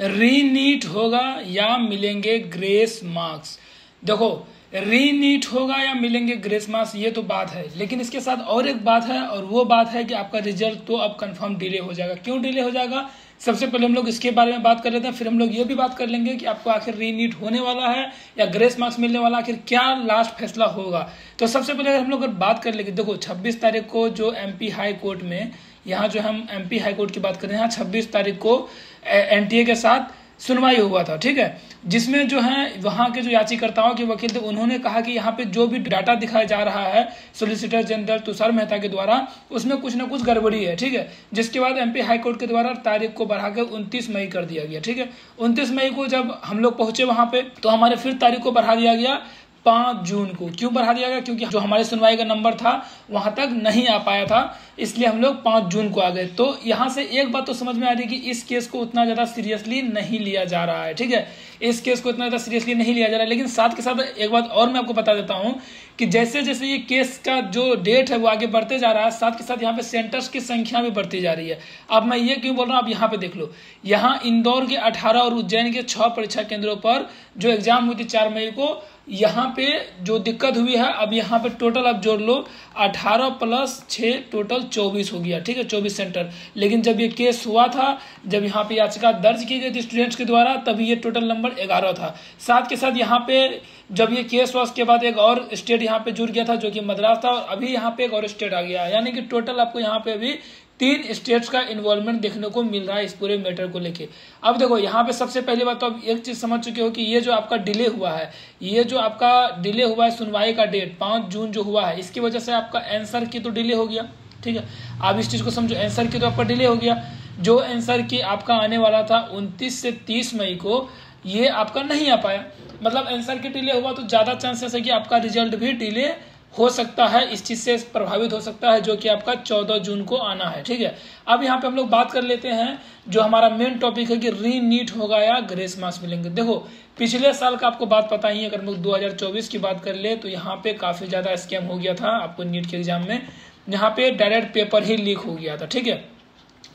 रीनीट होगा या मिलेंगे ग्रेस मार्क्स। देखो, रीनीट होगा या मिलेंगे ग्रेस मार्क्स ये तो बात है, लेकिन इसके साथ और एक बात है, और वो बात है कि आपका रिजल्ट तो अब कंफर्म डिले हो जाएगा। क्यों डिले हो जाएगा, सबसे पहले हम लोग इसके बारे में बात कर लेते हैं, फिर हम लोग ये भी बात कर लेंगे कि आपको आखिर रीनीट होने वाला है या ग्रेस मार्क्स मिलने वाला, आखिर क्या लास्ट फैसला होगा। तो सबसे पहले हम लोग अगर बात कर लेंगे, देखो 26 तारीख को जो एमपी हाई कोर्ट में, यहाँ जो हम एमपी हाई कोर्ट की बात कर रहे हैं, 26 तारीख को एनटीए के साथ सुनवाई हुआ था, ठीक है, जिसमें जो है वहाँ के जो याचिकाकर्ताओं के वकील थे उन्होंने कहा कि यहाँ पे जो भी डाटा दिखाया जा रहा है सॉलिसिटर जनरल तुषार मेहता के द्वारा, उसमें कुछ ना कुछ गड़बड़ी है, ठीक है। जिसके बाद एमपी हाई कोर्ट के द्वारा तारीख को बढ़ाकर 29 मई कर दिया गया, ठीक है। 29 मई को जब हम लोग पहुंचे वहां पे, तो हमारे फिर तारीख को बढ़ा दिया गया 5 जून को। क्यों बढ़ा दिया गया, क्योंकि जो हमारी सुनवाई का नंबर था वहां तक नहीं आ पाया था, इसलिए हम लोग 5 जून को आ गए। तो यहाँ से एक बात तो समझ में आ रही है कि इस केस को उतना ज्यादा सीरियसली नहीं लिया जा रहा है, ठीक है, इस केस को इतना ज्यादा सीरियसली नहीं लिया जा रहा है। लेकिन साथ के साथ एक बात और मैं आपको बता देता हूँ कि जैसे जैसे ये केस का जो डेट है वो आगे बढ़ते जा रहा है, साथ के साथ यहाँ पे सेंटर्स की संख्या भी बढ़ती जा रही है। अब मैं ये क्यों बोल रहा हूँ, आप यहाँ पे देख लो, यहाँ इंदौर के 18 और उज्जैन के 6 परीक्षा केंद्रों पर जो एग्जाम हुई थी 4 मई को, यहाँ पे जो दिक्कत हुई है, अब यहाँ पे टोटल आप जोड़ लो 18 + 6 टोटल 24 हो गया, ठीक है, 24 सेंटर। लेकिन जब ये केस हुआ था, जब यहाँ पे याचिका दर्ज की गई थी स्टूडेंट्स के द्वारा, तभी ये टोटल नंबर 11 था। साथ के साथ यहाँ पे जब ये केस हुआ उसके बाद एक और स्टेट यहाँ पे जुड़ गया था जो कि मद्रास था, और अभी यहाँ पे एक और स्टेट आ गया, यानी कि टोटल आपको यहाँ पे अभी 3 स्टेट्स का इन्वॉल्वमेंट देखने को मिल रहा है इस पूरे मैटर को लेके। अब देखो यहाँ पे सबसे पहली बात तो अब एक चीज समझ चुके हो कि ये जो आपका डिले हुआ है, ये जो आपका डिले हुआ है सुनवाई का डेट 5 जून जो हुआ है, इसकी वजह से आपका आंसर की तो डिले हो गया, ठीक है। आप इस चीज को समझो, आंसर की तो आपका डिले हो गया। जो आंसर की आपका आने वाला था 29 से 30 मई को, ये आपका नहीं आ पाया। मतलब आंसर की डिले हुआ तो ज्यादा चांसेस है कि आपका रिजल्ट भी डिले हो सकता है, इस चीज से प्रभावित हो सकता है, जो कि आपका 14 जून को आना है, ठीक है। अब यहाँ पे हम लोग बात कर लेते हैं जो हमारा मेन टॉपिक है कि रीनीट होगा या ग्रेस मार्क्स मिलेंगे। देखो पिछले साल का आपको बात पता ही है, अगर हम लोग 2024 की बात कर ले तो यहाँ पे काफी ज्यादा स्कैम हो गया था आपको नीट के एग्जाम में। यहाँ पे डायरेक्ट पेपर ही लीक हो गया था, ठीक है।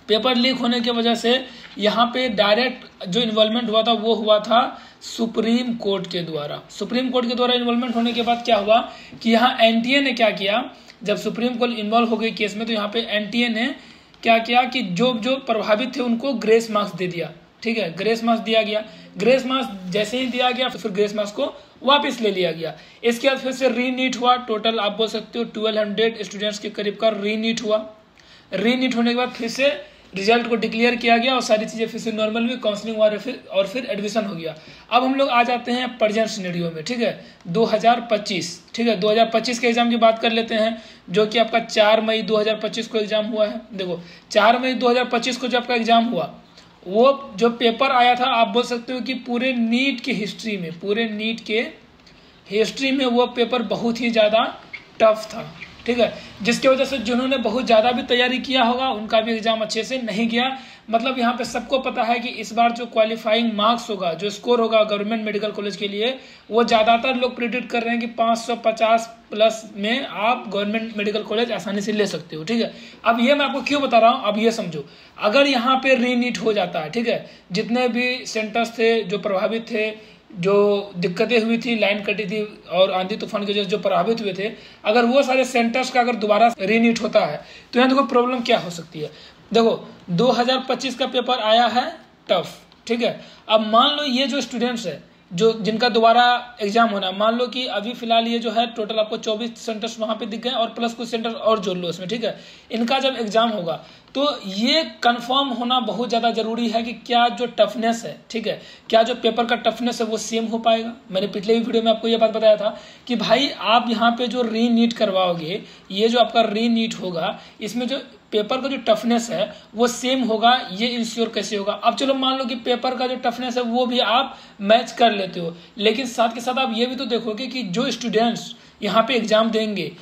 पेपर लीक होने की वजह से यहाँ पे डायरेक्ट जो इन्वॉल्वमेंट हुआ था वो हुआ था सुप्रीम कोर्ट के द्वारा। सुप्रीम कोर्ट के द्वारा इन्वॉल्वमेंट होने के बाद क्या हुआ कि यहाँ एनटीए ने क्या किया, जब सुप्रीम कोर्ट इन्वॉल्व हो गई केस में, तो यहाँ पे एनटीए ने क्या किया कि जो जो प्रभावित थे उनको ग्रेस मार्क्स दे दिया, ठीक है, ग्रेस मार्क्स दिया गया। ग्रेस मार्क्स जैसे ही दिया गया फिर ग्रेस मार्क्स को वापस ले लिया गया। इसके बाद फिर से रीनीट हुआ, टोटल आप बोल सकते हो 1200 स्टूडेंट्स के करीब का रीनीट हुआ। रीनीट होने के बाद फिर से रिजल्ट को डिक्लेयर किया गया और सारी चीजें फिर से नॉर्मल हुई, काउंसलिंग हुआ और फिर एडमिशन हो गया। अब हम लोग आ जाते हैं प्रेजेंट सिनेरियो में, ठीक है, 2025, ठीक है, 2025 के एग्जाम की बात कर लेते हैं, जो कि आपका 4 मई 2025 को एग्जाम हुआ है। देखो 4 मई 2025 को जो आपका एग्जाम हुआ, वो जो पेपर आया था आप बोल सकते हो कि पूरे नीट की हिस्ट्री में, पूरे नीट के हिस्ट्री में वो पेपर बहुत ही ज्यादा टफ था, ठीक है, जिसकी वजह से जिन्होंने बहुत ज्यादा भी तैयारी किया होगा उनका भी एग्जाम अच्छे से नहीं गया। मतलब यहाँ पे सबको पता है कि इस बार जो क्वालिफाइंग मार्क्स होगा, जो स्कोर होगा गवर्नमेंट मेडिकल कॉलेज के लिए, वो ज्यादातर लोग प्रिडिक्ट कर रहे हैं कि 550+ में आप गवर्नमेंट मेडिकल कॉलेज आसानी से ले सकते हो, ठीक है। अब ये मैं आपको क्यों बता रहा हूँ, अब ये समझो, अगर यहाँ पे रीनीट हो जाता है, ठीक है, जितने भी सेंटर्स थे जो प्रभावित थे, जो दिक्कतें हुई थी, लाइन कटी थी और आंधी तूफान की वजह से जो प्रभावित हुए थे, अगर वो सारे सेंटर्स का अगर दोबारा रीनीट होता है तो यहाँ देखो प्रॉब्लम क्या हो सकती है। देखो 2025 का पेपर आया है टफ, ठीक है। अब मान लो ये जो स्टूडेंट्स है जो जिनका दोबारा एग्जाम होना, मान लो कि अभी फिलहाल ये जो है टोटल आपको 24 सेंटर्स वहां पे दिख गए और प्लस कुछ सेंटर और जोड़ लो इसमें, ठीक है। इनका जब एग्जाम होगा तो ये कंफर्म होना बहुत ज्यादा जरूरी है कि क्या जो टफनेस है, ठीक है, क्या जो पेपर का टफनेस है वो सेम हो पाएगा। मैंने पिछले ही वीडियो में आपको ये बात बताया था कि भाई आप यहाँ पे जो रीनीट करवाओगे, ये जो आपका रीनीट होगा, इसमें जो पेपर का जो टफनेस है वो सेम होगा, ये इंश्योर कैसे होगा। अब चलो मान लो कि पेपर का जो टफनेस है वो भी आप मैच कर लेते हो, लेकिन साथ के साथ आप ये भी तो देखोगे कि जो स्टूडेंट्स यहाँ पे एग्जाम देंगे,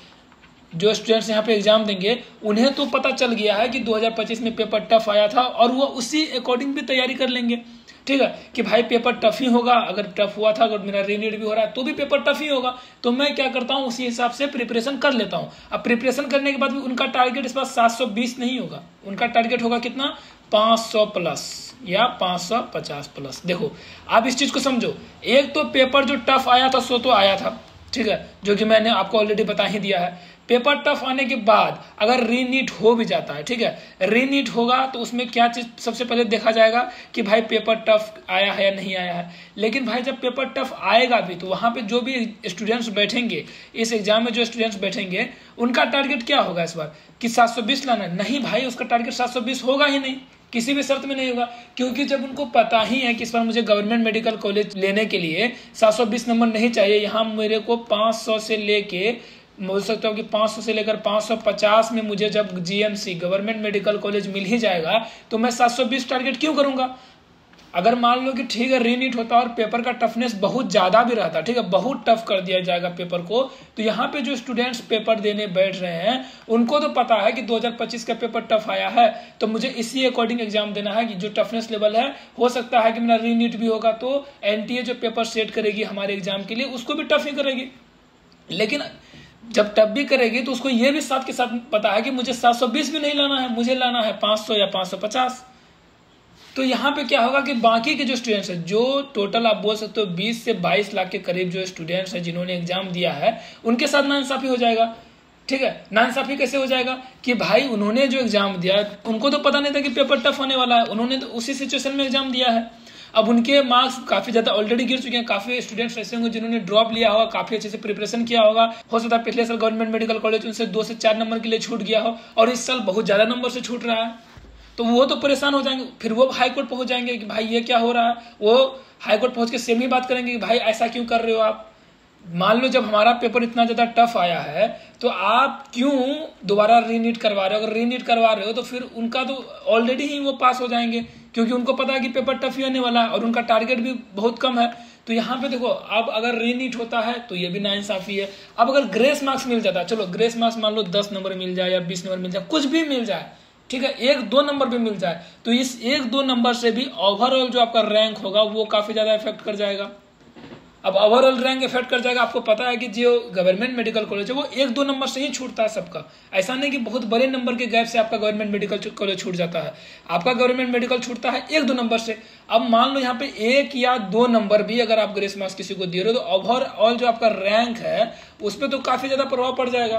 उन्हें तो पता चल गया है कि 2025 में पेपर टफ आया था और वो उसी अकॉर्डिंग भी तैयारी कर लेंगे, ठीक है, कि भाई पेपर टफ ही होगा। अगर टफ हुआ था, अगर मेरा रीनीट भी हो रहा है तो भी पेपर टफ ही होगा, तो मैं क्या करता हूँ उसी हिसाब से प्रिपरेशन कर लेता हूँ। अब प्रिपरेशन करने के बाद भी उनका टारगेट इस बार 720 नहीं होगा, उनका टारगेट होगा कितना, 500 प्लस या 550 प्लस। देखो आप इस चीज को समझो, एक तो पेपर जो टफ आया था सो तो आया था, ठीक है, जो कि मैंने आपको ऑलरेडी बता ही दिया है। पेपर टफ आने के बाद अगर रीनीट हो भी जाता है, ठीक है, रीनीट होगा तो उसमें क्या चीज सबसे पहले देखा जाएगा कि भाई पेपर टफ आया है या नहीं आया है। लेकिन भाई जब पेपर टफ आएगा भी तो वहां पे जो भी स्टूडेंट्स बैठेंगे, इस एग्जाम में जो स्टूडेंट्स बैठेंगे, उनका टारगेट क्या होगा इस बार कि 720 लाना है? नहीं भाई, उसका टारगेट 720 होगा ही नहीं, किसी भी शर्त में नहीं होगा, क्योंकि जब उनको पता ही है कि इस बार मुझे गवर्नमेंट मेडिकल कॉलेज लेने के लिए 720 नंबर नहीं चाहिए, यहाँ मेरे को 500 से लेके बोल सकता हूँ कि 500 से लेकर 550 में मुझे जब जीएमसी गवर्नमेंट मेडिकल कॉलेज मिल ही जाएगा तो मैं 720 टारगेट क्यों करूंगा। अगर मान लो कि ठीक है रीनीट होता और पेपर का टफनेस बहुत ज्यादा भी रहता, ठीक है, बहुत टफ कर दिया जाएगा पेपर को, तो यहाँ पे जो स्टूडेंट्स पेपर देने बैठ रहे हैं उनको तो पता है कि 2025 का पेपर टफ आया है तो मुझे इसी अकॉर्डिंग एग्जाम देना है कि जो टफनेस लेवल है, हो सकता है कि मेरा रीनीट भी होगा तो एनटीए जो पेपर सेट करेगी हमारे एग्जाम के लिए उसको भी टफ ही करेगी। लेकिन जब टफ भी करेगी तो उसको ये भी साथ के साथ पता है कि मुझे 720 भी नहीं लाना है, मुझे लाना है 500 या 550। तो यहाँ पे क्या होगा कि बाकी के जो स्टूडेंट्स हैं, जो टोटल आप बोल सकते हो 20 से 22 लाख के करीब जो स्टूडेंट्स हैं जिन्होंने एग्जाम दिया है, उनके साथ नाइंसाफी हो जाएगा। ठीक है, नाइंसाफी कैसे हो जाएगा कि भाई उन्होंने जो एग्जाम दिया उनको तो पता नहीं था कि पेपर टफ होने वाला है, उन्होंने तो उसी सिचुएशन में एग्जाम दिया है। अब उनके मार्क्स काफी ज्यादा ऑलरेडी गिर चुके हैं, काफी स्टूडेंट्स ऐसे होंगे जिन्होंने ड्रॉप लिया होगा, काफी अच्छे से प्रिपरेशन किया होगा, हो सकता है पिछले साल गवर्नमेंट मेडिकल कॉलेज उनसे 2 से 4 नंबर के लिए छूट गया हो और इस साल बहुत ज्यादा नंबर से छूट रहा है, तो वो तो परेशान हो जाएंगे। फिर वो हाई कोर्ट पहुंच जाएंगे कि भाई ये क्या हो रहा है, वो हाई कोर्ट पहुंच के सेम ही बात करेंगे कि भाई ऐसा क्यों कर रहे हो आप। मान लो जब हमारा पेपर इतना ज्यादा टफ आया है तो आप क्यों दोबारा रीनीट करवा रहे हो, अगर रीनीट करवा रहे हो तो फिर उनका तो ऑलरेडी ही वो पास हो जाएंगे क्योंकि उनको पता है कि पेपर टफ ही होने वाला है और उनका टारगेट भी बहुत कम है। तो यहाँ पे देखो, अब अगर रीनीट होता है तो ये भी नाइंसाफी है। अब अगर ग्रेस मार्क्स मिल जाता है, चलो ग्रेस मार्क्स मान लो 10 नंबर मिल जाए या 20 नंबर मिल जाए, कुछ भी मिल जाए, ठीक है, 1-2 नंबर भी मिल जाए, तो इस 1-2 नंबर से भी ओवरऑल जो आपका रैंक होगा वो काफी ज्यादा इफेक्ट कर जाएगा। अब ओवरऑल रैंक इफेक्ट कर जाएगा, आपको पता है कि जो गवर्नमेंट मेडिकल कॉलेज है वो 1-2 नंबर से ही छूटता है सबका, ऐसा नहीं कि बहुत बड़े नंबर के गैप से आपका गवर्नमेंट मेडिकल कॉलेज छूट जाता है, आपका गवर्नमेंट मेडिकल छूटता है 1-2 नंबर से। अब मान लो यहाँ पे 1 या 2 नंबर भी अगर आप ग्रेस मार्क्स किसी को दे रहे हो तो ओवरऑल जो आपका रैंक है उस पर तो काफी ज्यादा प्रभाव पड़ जाएगा।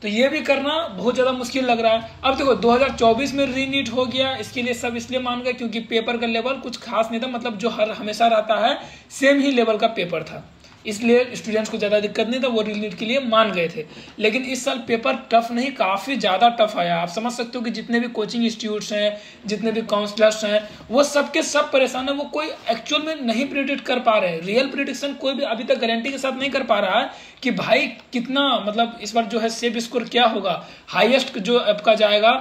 तो ये भी करना बहुत ज्यादा मुश्किल लग रहा है। अब देखो 2024 में रीनीट हो गया, इसके लिए सब इसलिए मान गए क्योंकि पेपर का लेवल कुछ खास नहीं था, मतलब जो हमेशा रहता है सेम ही लेवल का पेपर था, इसलिए स्टूडेंट्स को ज्यादा दिक्कत नहीं था, वो रीनीट के लिए मान गए थे। लेकिन इस साल पेपर टफ नहीं, काफी ज्यादा टफ आया। आप समझ सकते हो कि जितने भी कोचिंग इंस्टीट्यूट्स हैं, जितने भी काउंसलर्स हैं, वो सबके सब परेशान है, वो कोई एक्चुअल में नहीं प्रिडिक्ट कर पा रहे हैं। रियल प्रिडिक्शन कोई भी अभी तक गारंटी के साथ नहीं कर पा रहा है कि भाई कितना, मतलब इस बार जो है सेफ स्कोर क्या होगा, हाईएस्ट जो आपका जाएगा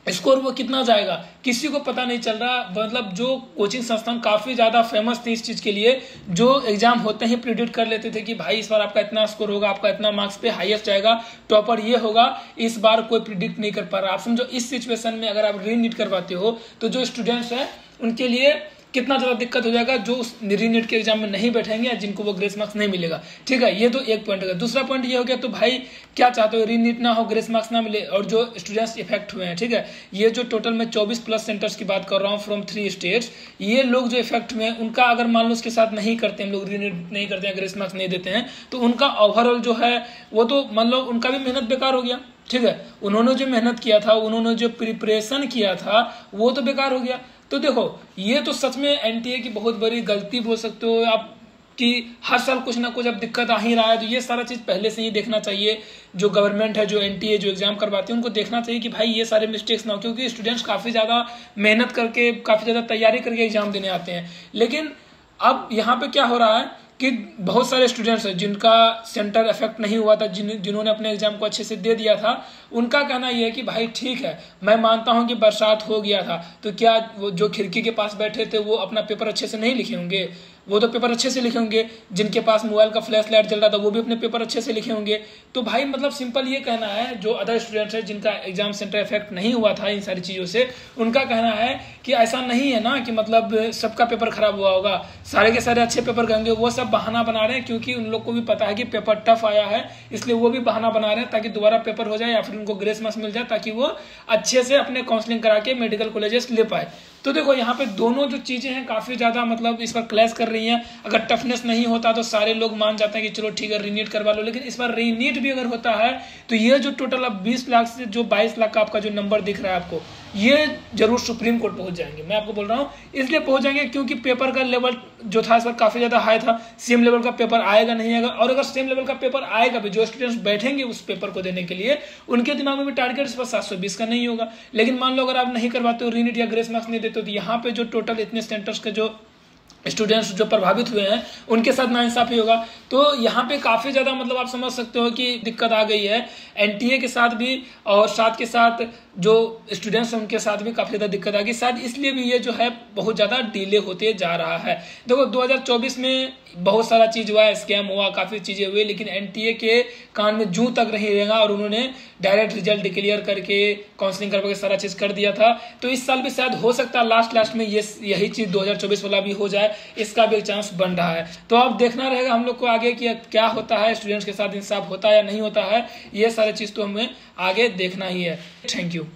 स्कोर वो कितना जाएगा, किसी को पता नहीं चल रहा। मतलब जो कोचिंग संस्थान काफी ज्यादा फेमस थे इस चीज के लिए, जो एग्जाम होते ही प्रिडिक्ट कर लेते थे कि भाई इस बार आपका इतना स्कोर होगा, आपका इतना मार्क्स पे हाईएस्ट जाएगा, टॉपर ये होगा, इस बार कोई प्रिडिक्ट नहीं कर पा रहा। आप समझो इस सिचुएशन में अगर आप रीनीट करवाते हो तो जो स्टूडेंट्स हैं उनके लिए कितना ज्यादा दिक्कत हो जाएगा, जो रीनीट के एग्जाम में नहीं बैठेंगे या जिनको वो ग्रेस मार्क्स नहीं मिलेगा। ठीक है, ये तो एक पॉइंट हो गया। दूसरा पॉइंट ये हो गया, तो भाई क्या चाहते हो, रीनीट ना हो, ग्रेस मार्क्स ना मिले और जो स्टूडेंट्स इफेक्ट हुए हैं, ठीक है, ये जो टोटल में 24 प्लस सेंटर्स की बात कर रहा हूँ फ्रॉम 3 स्टेट्स, ये लोग जो इफेक्ट हुए हैं उनका अगर मान लो उसके साथ नहीं करते हैं, हम लोग रीनीट नहीं करते हैं, ग्रेस मार्क्स नहीं देते हैं, तो उनका ओवरऑल जो है वो तो मान लो उनका भी मेहनत बेकार हो गया। ठीक है, उन्होंने जो मेहनत किया था, उन्होंने जो प्रिपरेशन किया था वो तो बेकार हो गया। तो देखो ये तो सच में एनटीए की बहुत बड़ी गलती बोल सकते हो आप कि हर साल कुछ ना कुछ अब दिक्कत आ ही रहा है। तो ये सारा चीज पहले से ही देखना चाहिए, जो गवर्नमेंट है, जो एनटीए जो एग्जाम करवाती है, उनको देखना चाहिए कि भाई ये सारे मिस्टेक्स ना हो, क्योंकि स्टूडेंट्स काफी ज्यादा मेहनत करके, काफी ज्यादा तैयारी करके एग्जाम देने आते हैं। लेकिन अब यहाँ पे क्या हो रहा है कि बहुत सारे स्टूडेंट्स हैं जिनका सेंटर इफेक्ट नहीं हुआ था, जिन्होंने अपने एग्जाम को अच्छे से दे दिया था, उनका कहना यह है कि भाई ठीक है, मैं मानता हूं कि बरसात हो गया था, तो क्या वो जो खिड़की के पास बैठे थे वो अपना पेपर अच्छे से नहीं लिखे होंगे, वो तो पेपर अच्छे से लिखे होंगे। जिनके पास मोबाइल का फ्लैश लाइट चल रहा था वो भी अपने पेपर अच्छे से लिखे होंगे। तो भाई मतलब सिंपल ये कहना है, जो अदर स्टूडेंट्स हैं जिनका एग्जाम सेंटर इफेक्ट नहीं हुआ था इन सारी चीजों से, उनका कहना है कि ऐसा नहीं है ना कि मतलब सबका पेपर खराब हुआ होगा, सारे के सारे अच्छे पेपर गएंगे। वो सब बहाना बना रहे हैं क्योंकि उन लोग को भी पता है कि पेपर टफ आया है, इसलिए वो भी बहाना बना रहे हैं ताकि दोबारा पेपर हो जाए या फिर उनको ग्रेस मार्क्स मिल जाए ताकि वो अच्छे से अपने काउंसलिंग करा के मेडिकल कॉलेजेस ले पाए। तो देखो यहाँ पे दोनों जो चीजें हैं काफी ज्यादा मतलब इस बार क्लैश कर रही हैं। अगर टफनेस नहीं होता तो सारे लोग मान जाते हैं कि चलो ठीक है रीनीट करवा लो, लेकिन इस बार रीनीट भी अगर होता है तो ये जो टोटल अब 20 लाख से जो 22 लाख का आपका जो नंबर दिख रहा है आपको, ये जरूर सुप्रीम कोर्ट पहुंच जाएंगे। मैं आपको बोल रहा हूँ इसलिए पहुंच जाएंगे क्योंकि पेपर का लेवल जो था इस बार काफी ज्यादा हाई था। सेम लेवल का पेपर आएगा नहीं आएगा, और अगर सेम लेवल का पेपर आएगा भी, जो स्टूडेंट्स बैठेंगे उस पेपर को देने के लिए उनके दिमाग में भी टारगेट इस बार 720 का नहीं होगा। लेकिन मान लो अगर आप नहीं करवाते हो रीनीट या ग्रेस मार्क्स नहीं देते हो तो यहाँ पे जो टोटल इतने सेंटर्स के जो स्टूडेंट्स जो प्रभावित हुए हैं उनके साथ नाइंसाफी होगा। तो यहाँ पे काफी ज्यादा मतलब आप समझ सकते हो कि दिक्कत आ गई है एनटीए के साथ भी, और साथ के साथ जो स्टूडेंट्स हैं उनके साथ भी काफी ज्यादा दिक्कत आ गई। शायद इसलिए भी ये जो है बहुत ज्यादा डिले होते जा रहा है। देखो 2024 में बहुत सारा चीज हुआ, स्कैम हुआ, काफी चीजें हुई, लेकिन एनटीए के कान में जूं तक नहीं रहेगा और उन्होंने डायरेक्ट रिजल्ट डिक्लेयर करके काउंसलिंग करके सारा चीज कर दिया था। तो इस साल भी शायद हो सकता है लास्ट में यही चीज 2024 वाला भी हो जाए, इसका भी एक चांस बन रहा है। तो अब देखना रहेगा हम लोग को आगे कि क्या होता है, स्टूडेंट्स के साथ इंसाफ होता है या नहीं होता है, ये सारी चीज तो हमें आगे देखना ही है। Thank you.